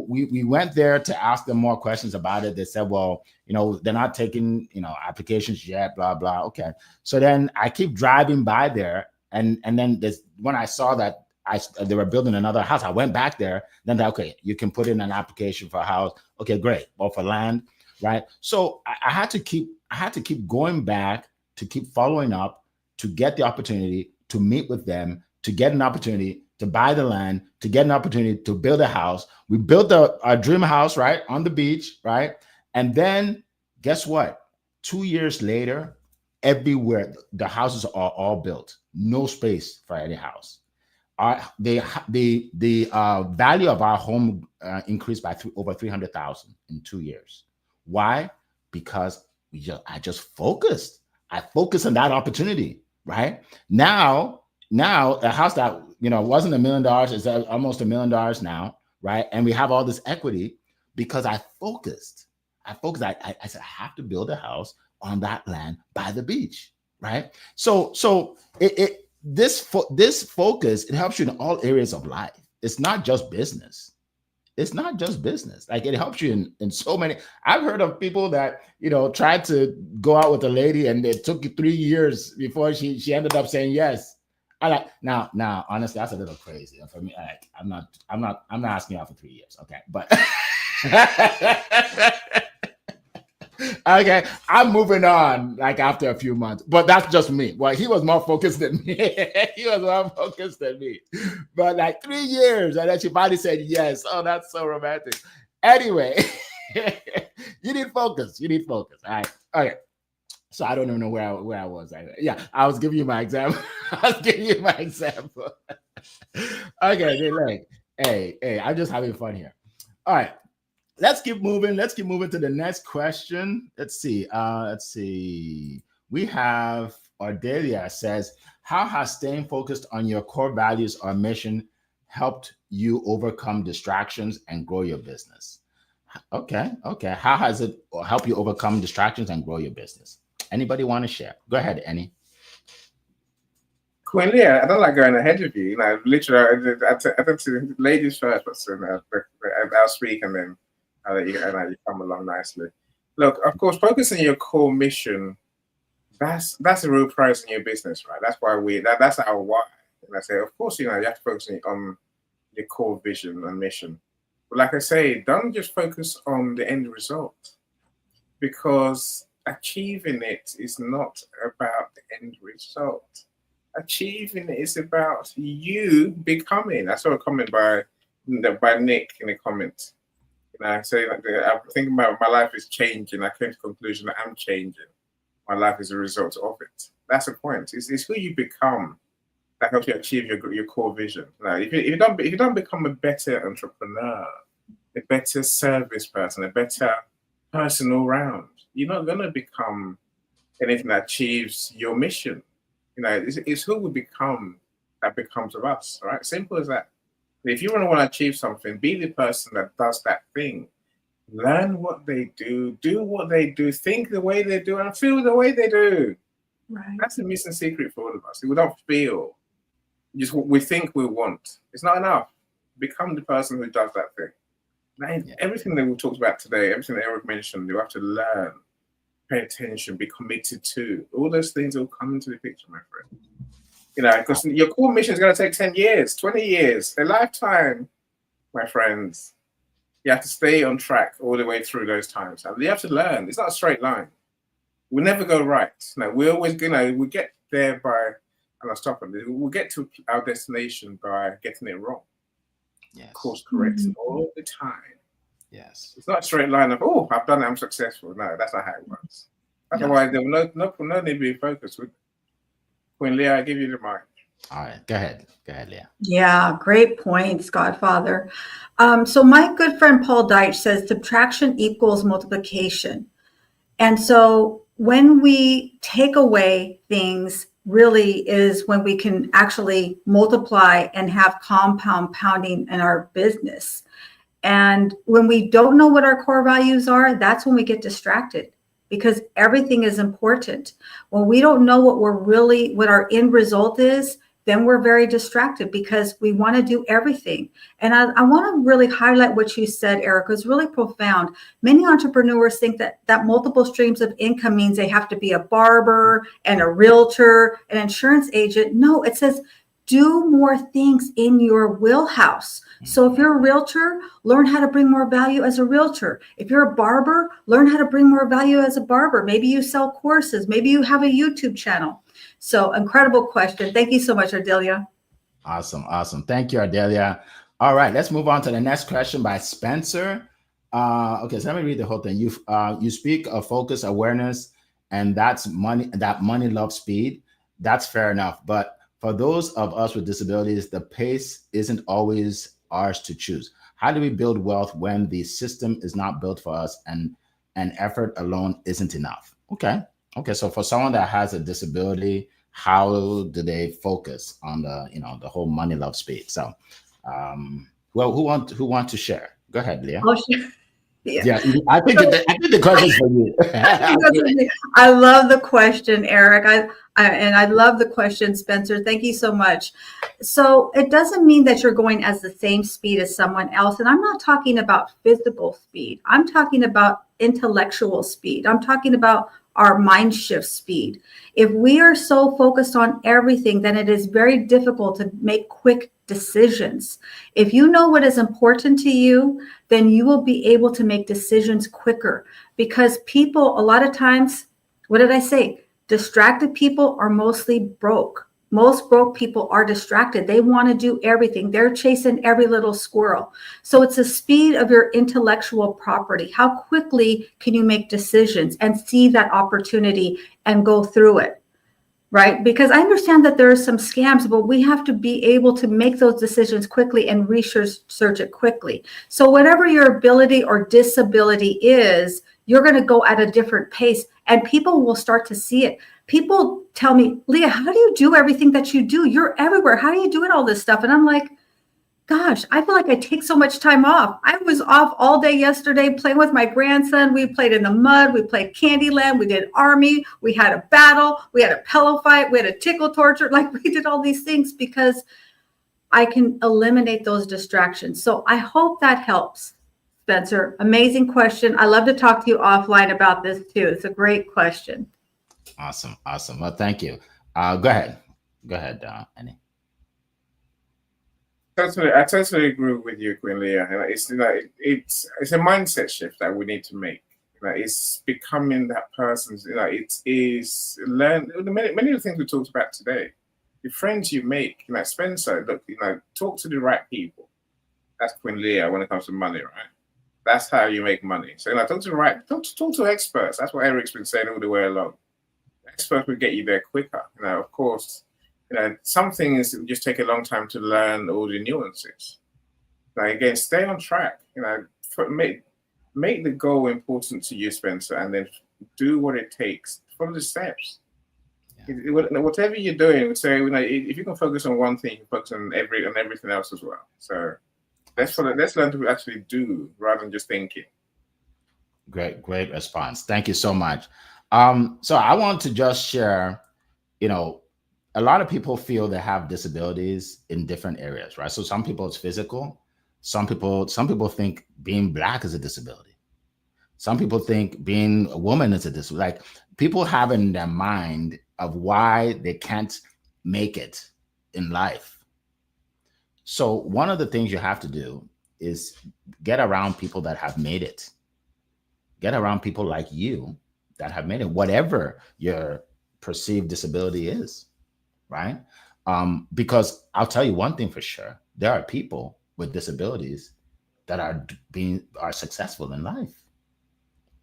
we went there to ask them more questions about it. They said, well, they're not taking applications yet, blah blah. Okay. So then I keep driving by there, and then when I saw that they were building another house, I went back there. Then okay, you can put in an application for a house. Okay, great. Or for land, right? So I had to keep going back, to keep following up, to get the opportunity to meet with them, to get an opportunity to buy the land, to get an opportunity to build a house. We built a dream house, right, on the beach, right? And then guess what? 2 years later, everywhere the houses are all built. No space for any house. The value of our home increased by over 300,000 in 2 years. Why? Because I just focused. I focused on that opportunity, right? Now a house that wasn't $1 million is almost $1 million now, right? And we have all this equity because I focused. I said I have to build a house on that land by the beach, right? So this focus, it helps you in all areas of life. It's not just business. Like, it helps you in so many. I've heard of people that tried to go out with a lady and it took 3 years before she ended up saying yes. I like now honestly, that's a little crazy for me. I'm not asking you out for 3 years, okay? But okay, I'm moving on like after a few months, but that's just me. Well, he was more focused than me. But like 3 years, and then she finally said yes. Oh, that's so romantic. Anyway, you need focus. All right. Okay. So I don't even know where I was. Yeah, I was giving you my example. Okay, hey, I'm just having fun here. All right. Let's keep moving to the next question. Let's see. We have Ardelia says, how has staying focused on your core values or mission helped you overcome distractions and grow your business? Okay. How has it helped you overcome distractions and grow your business? Anybody want to share? Go ahead, Annie. Queen Leah, I don't like going ahead of you. Literally, I tend to ladies first, but soon I'll speak and then I'll let you come along nicely. Look, of course, focus on your core mission. That's a real prize in your business, right? That's why that's our why. And I say, of course, you have to focus on your core vision and mission. But like I say, don't just focus on the end result, because achieving it is not about the end result. Achieving it is about you becoming. I saw a comment by Nick in the comments. I say I'm thinking about my life is changing. I came to the conclusion that I'm changing. My life is a result of it. That's the point. It's who you become that helps you achieve your core vision. Now, if you don't become a better entrepreneur, a better service person, a better person all round, you're not going to become anything that achieves your mission. It's who we become that becomes of us, right? Simple as that. If you want to achieve something, be the person that does that thing. Learn what they do what they do, think the way they do, and feel the way they do. Right. That's the missing secret for all of us. We don't feel just what we think we want. It's not enough. Become the person who does that thing. Yeah. Everything that we talked about today, everything that Eric mentioned, you have to learn, pay attention, be committed to. All those things will come into the picture, my friend. Because your core mission is going to take 10 years, 20 years, a lifetime, my friends. You have to stay on track all the way through those times. And you have to learn. It's not a straight line. We never go right. No, we always, we get there by, and I'll stop on this, we'll get to our destination by getting it wrong. Yes. Course correcting all the time. Yes. It's not a straight line of, oh, I've done it, I'm successful. No, that's not how it works. Otherwise, there will no need to be focused. With Queen Leah, I give you the mic. All right, go ahead, Leah. Yeah, great points, Godfather. So my good friend Paul Deitch says subtraction equals multiplication. And so when we take away things, really is when we can actually multiply and have compounding in our business. And when we don't know what our core values are, that's when we get distracted because everything is important. When we don't know what our end result is, then we're very distracted because we want to do everything. And I want to really highlight what you said, Eric. It was really profound. Many entrepreneurs think that multiple streams of income means they have to be a barber and a realtor, an insurance agent. No, it says do more things in your wheelhouse. So if you're a realtor, learn how to bring more value as a realtor. If you're a barber, learn how to bring more value as a barber. Maybe you sell courses. Maybe you have a YouTube channel. So incredible question. Thank you so much, Ardelia. Awesome. Thank you, Ardelia. All right, let's move on to the next question by Spencer. Okay, so let me read the whole thing. You speak of focus, awareness, and that's money. That money loves speed. That's fair enough. But for those of us with disabilities, the pace isn't always ours to choose. How do we build wealth when the system is not built for us and effort alone isn't enough? Okay. So for someone that has a disability, how do they focus on the whole money love speed? So, well, who want to share? Go ahead, Leah. I'll share. Yeah, I think the question's for you. I love the question, Eric. I love the question, Spencer. Thank you so much. So it doesn't mean that you're going as the same speed as someone else. And I'm not talking about physical speed. I'm talking about intellectual speed. I'm talking about our mind shift speed. If we are so focused on everything, then it is very difficult to make quick decisions. If you know what is important to you, then you will be able to make decisions quicker because people, a lot of times, what did I say? Distracted people are mostly broke. Most broke people are distracted. They want to do everything. They're chasing every little squirrel. So it's the speed of your intellectual property. How quickly can you make decisions and see that opportunity and go through it? Right? Because I understand that there are some scams, but we have to be able to make those decisions quickly and research it quickly. So whatever your ability or disability is, you're going to go at a different pace and people will start to see it. People tell me, Leah, how do you do everything that you do? You're everywhere. How are you doing all this stuff? And I'm like, gosh, I feel like I take so much time off. I was off all day yesterday playing with my grandson. We played in the mud. We played Candyland. We did army. We had a battle. We had a pillow fight. We had a tickle torture. Like we did all these things because I can eliminate those distractions. So I hope that helps, Spencer. Amazing question. I love to talk to you offline about this too. It's a great question. Awesome. Well, thank you. Go ahead, Annie. I totally agree with you, Queen Leah. It's it's a mindset shift that we need to make. It's becoming that person's. It is learn many of the things we talked about today. The friends you make, Spencer. Look, talk to the right people. That's Queen Leah when it comes to money, right? That's how you make money. So talk to the right. Talk to experts. That's what Eric's been saying all the way along. Experts will get you there quicker. Of course. Some things just take a long time to learn all the nuances. Again, stay on track. Make the goal important to you, Spencer, and then do what it takes. Follow the steps. Yeah. Whatever you're doing, so if you can focus on one thing, you focus on everything else as well. So let's learn to actually do rather than just thinking. Great response. Thank you so much. So I want to just share, a lot of people feel they have disabilities in different areas, right? So some people it's physical, Some people think being black is a disability. Some people think being a woman is a disability. Like, people have in their mind of why they can't make it in life. So one of the things you have to do is get around people that have made it. Get around people like you that have made it, whatever your perceived disability is, right? Because I'll tell you one thing for sure: there are people with disabilities that are successful in life,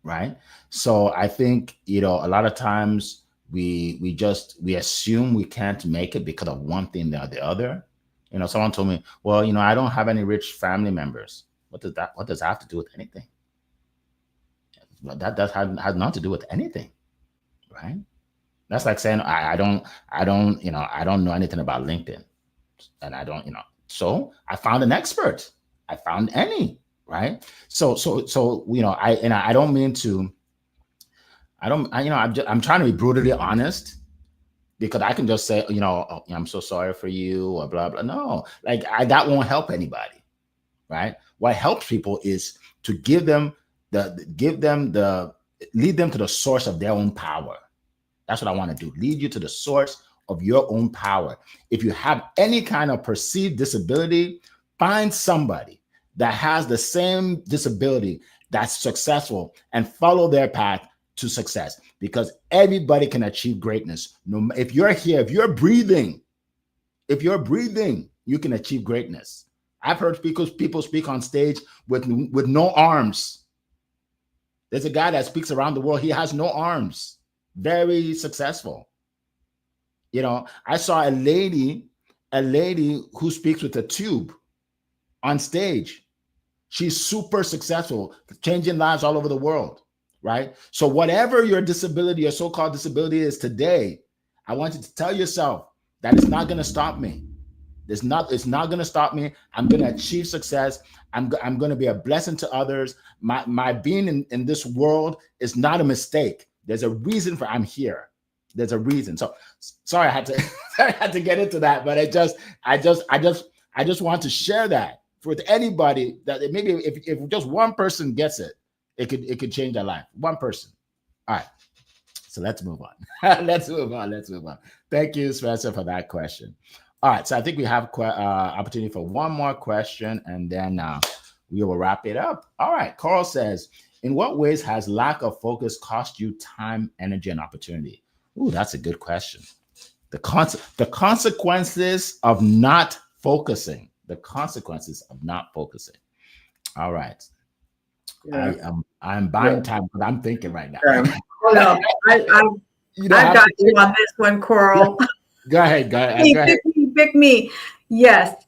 right? So I think, a lot of times we assume we can't make it because of one thing or the other. Someone told me, well, I don't have any rich family members. What does that have to do with anything? That has nothing to do with anything, right? That's like saying I don't know anything about LinkedIn, and I don't, so I found an expert. I found any, right? So I don't mean to. I don't. I'm trying to be brutally honest, because I can just say, oh, I'm so sorry for you, or blah blah. No, like, that won't help anybody, right? What helps people is to lead them to the source of their own power. That's what I want to do. Lead you to the source of your own power. If you have any kind of perceived disability, find somebody that has the same disability that's successful and follow their path to success, because everybody can achieve greatness. No, if you're here, if you're breathing, you can achieve greatness. I've heard people speak on stage with no arms. There's a guy that speaks around the world. He has no arms. Very successful. I saw a lady who speaks with a tube on stage. She's super successful, changing lives all over the world, right? So whatever your disability, your so-called disability is today, I want you to tell yourself that it's not going to stop me. It's not going to stop me. I'm going to achieve success. I'm going to be a blessing to others. My being in this world is not a mistake. There's a reason for I'm here. There's a reason. So sorry, I had to get into that, but I just want to share that with anybody, that maybe if just one person gets it, it could change their life. One person. All right. So let's move on. Let's move on. Thank you, Spencer, for that question. All right. So I think we have opportunity for one more question, and then we will wrap it up. All right. Carl says, in what ways has lack of focus cost you time, energy, and opportunity? Ooh, that's a good question. The consequences of not focusing. The consequences of not focusing. All right. Yeah. I'm buying time, but I'm thinking right now. Oh, no, I've got you on this one, Coral. Go ahead. Pick me. Yes,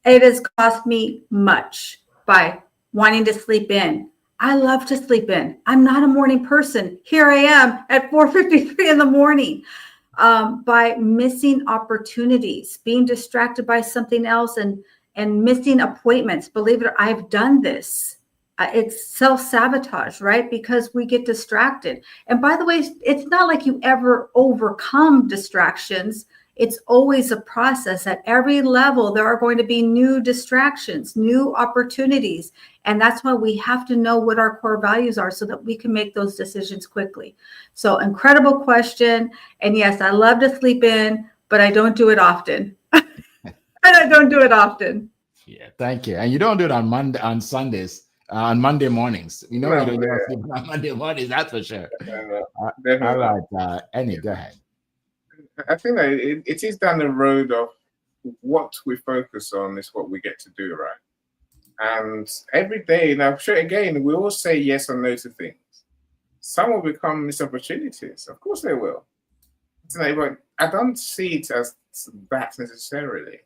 it has cost me much by wanting to sleep in. I love to sleep in. I'm not a morning person. Here I am at 4:53 in the morning. By missing opportunities, being distracted by something else, and missing appointments. Believe it or not, I've done this. It's self-sabotage, right? Because we get distracted. And by the way, it's not like you ever overcome distractions. It's always a process. At every level, there are going to be new distractions, new opportunities. And that's why we have to know what our core values are so that we can make those decisions quickly. So, incredible question. And yes, I love to sleep in, but I don't do it often. Yeah, thank you. And you don't do it on Sundays, on Monday mornings. You don't sleep on Monday mornings, that's for sure. All right, Annie, go ahead. I think that it is down the road of what we focus on is what we get to do, right? And every day, now, sure, again, we all say yes or no to things. Some will become missed opportunities. Of course they will. But I don't see it as that necessarily.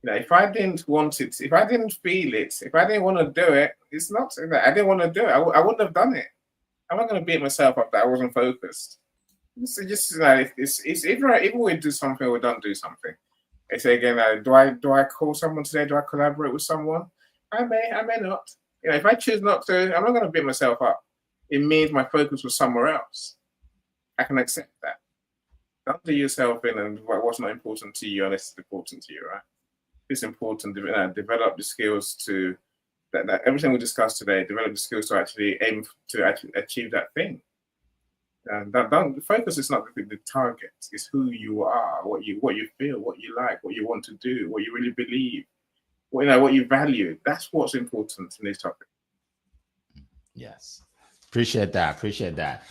If I didn't want it, if I didn't feel it, if I didn't want to do it, it's not that I didn't want to do it. I wouldn't have done it. I'm not going to beat myself up that I wasn't focused. So just it's even we do something or we don't do something. I say again, do I call someone today? Do I collaborate with someone? I may not. If I choose not to, I'm not going to beat myself up. It means my focus was somewhere else. I can accept that. Don't do yourself in and what's not important to you unless it's important to you, right? it's important to develop the skills to that everything we discussed today. Develop the skills to actually aim to actually achieve that thing. And the focus is not the target; it's who you are, what you feel, what you like, what you want to do, what you really believe, what you value. That's what's important in this topic. Yes. Appreciate that. Appreciate that.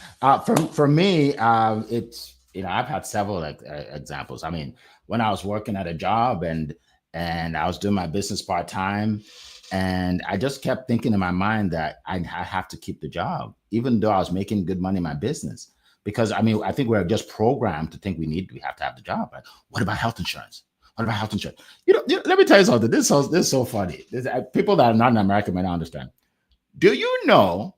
For me, it's, I've had several examples. I mean, when I was working at a job and I was doing my business part time, and I just kept thinking in my mind that I have to keep the job, even though I was making good money in my business. Because I mean, I think we're just programmed to think we have to have the job. Right? What about health insurance? What about health insurance? Let me tell you something. This is so funny. People that are not in America may not understand. Do you know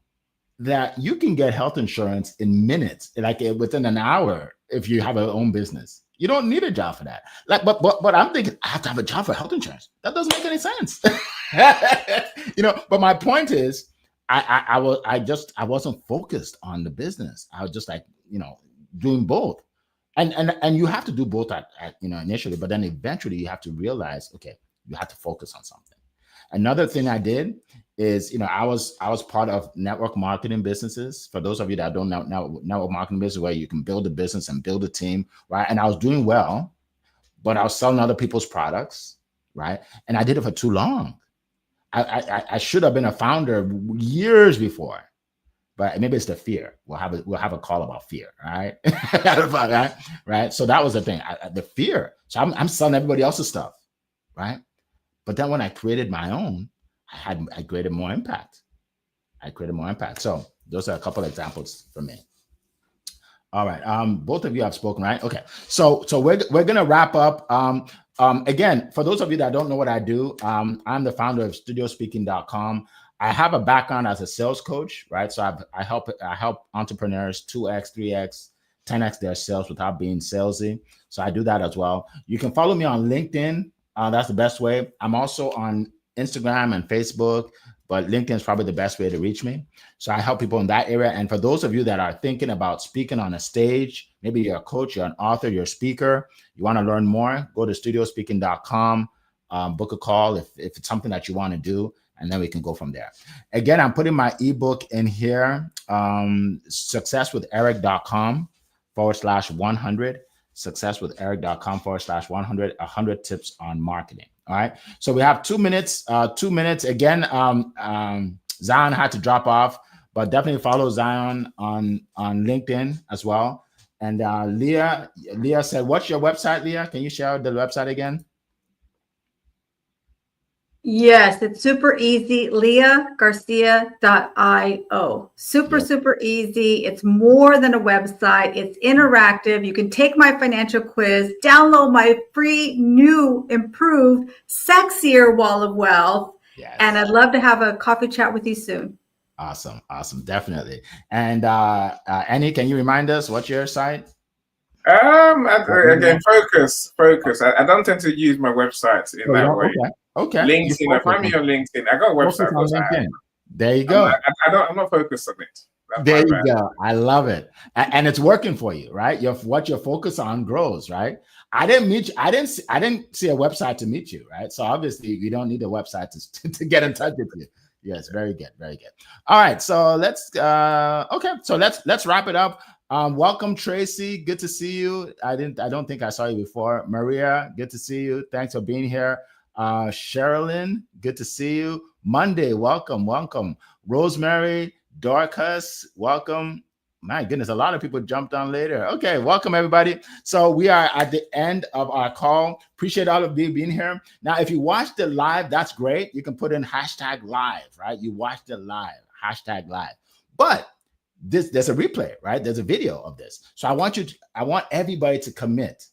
that you can get health insurance in minutes, like within an hour, if you have your own business? You don't need a job for that. Like, but I'm thinking I have to have a job for health insurance. That doesn't make any sense. But my point is, I wasn't focused on the business. I was just like, doing both. And you have to do both at initially, but then eventually you have to realize, okay, you have to focus on something. Another thing I did is, I was part of network marketing businesses. For those of you that don't know, network marketing business, where you can build a business and build a team, right? And I was doing well, but I was selling other people's products, right? And I did it for too long. I should have been a founder years before, but maybe it's the fear. We'll have a call about fear, right? right. So that was the thing, the fear. So I'm selling everybody else's stuff, right? But then when I created my own, I created more impact. So those are a couple of examples for me. All right. Both of you have spoken, right? Okay. So we're gonna wrap up. Again, for those of you that don't know what I do, I'm the founder of studiospeaking.com. I have a background as a sales coach, right? So I help entrepreneurs 2x, 3x, 10x their sales without being salesy. So I do that as well. You can follow me on LinkedIn. That's the best way. I'm also on Instagram and Facebook, but LinkedIn is probably the best way to reach me. So I help people in that area. And for those of you that are thinking about speaking on a stage, maybe you're a coach, you're an author, you're a speaker, you want to learn more, go to studiospeaking.com, book a call if it's something that you want to do, and then we can go from there. Again, I'm putting my ebook in here, successwitheric.com/100. successwitheric.com/100, 100 tips on marketing. All right. So we have 2 minutes. 2 minutes. Again, Zion had to drop off, but definitely follow Zion on LinkedIn as well. And Leah said, what's your website, Leah? Can you share the website again? Yes, it's super easy. LeahGarcia.io. Super easy. It's more than a website. It's interactive. You can take my financial quiz, download my free, new, improved, sexier Wall of Wealth. Yes. And I'd love to have a coffee chat with you soon. Awesome. Definitely. And Annie, can you remind us what's your site? Again, focus. I don't tend to use my website in that way. Okay. LinkedIn. Find me on LinkedIn. I got a website. On LinkedIn. There you go. I'm not focused on it. There you go. I love it, and it's working for you, right? What you're focused on grows, right? I didn't see a website to meet you, right? So obviously, we don't need a website to get in touch with you. Yes, very good. All right, so let's let's wrap it up. Welcome, Tracy. Good to see you. I don't think I saw you before. Maria, good to see you. Thanks for being here. Sherilyn, good to see you. Monday, welcome. Rosemary, Dorcas, welcome. My goodness, a lot of people jumped on later. Okay, welcome everybody. So we are at the end of our call. Appreciate all of you being here. Now, if you watched it live, that's great. You can put in #live, right? You watched it live, #live. But there's a replay, right? There's a video of this. So I want everybody to commit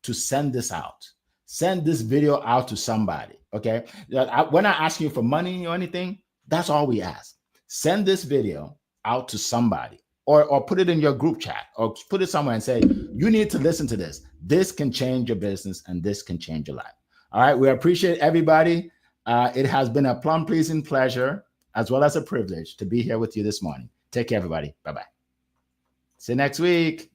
to send this out. Send this video out to somebody, okay? We're not asking you for money or anything. That's all we ask. Send this video out to somebody, or put it in your group chat, or put it somewhere and say, you need to listen to this. This can change your business and this can change your life. All right, we appreciate everybody. It has been a plum-pleasing pleasure as well as a privilege to be here with you this morning. Take care, everybody. Bye-bye. See you next week.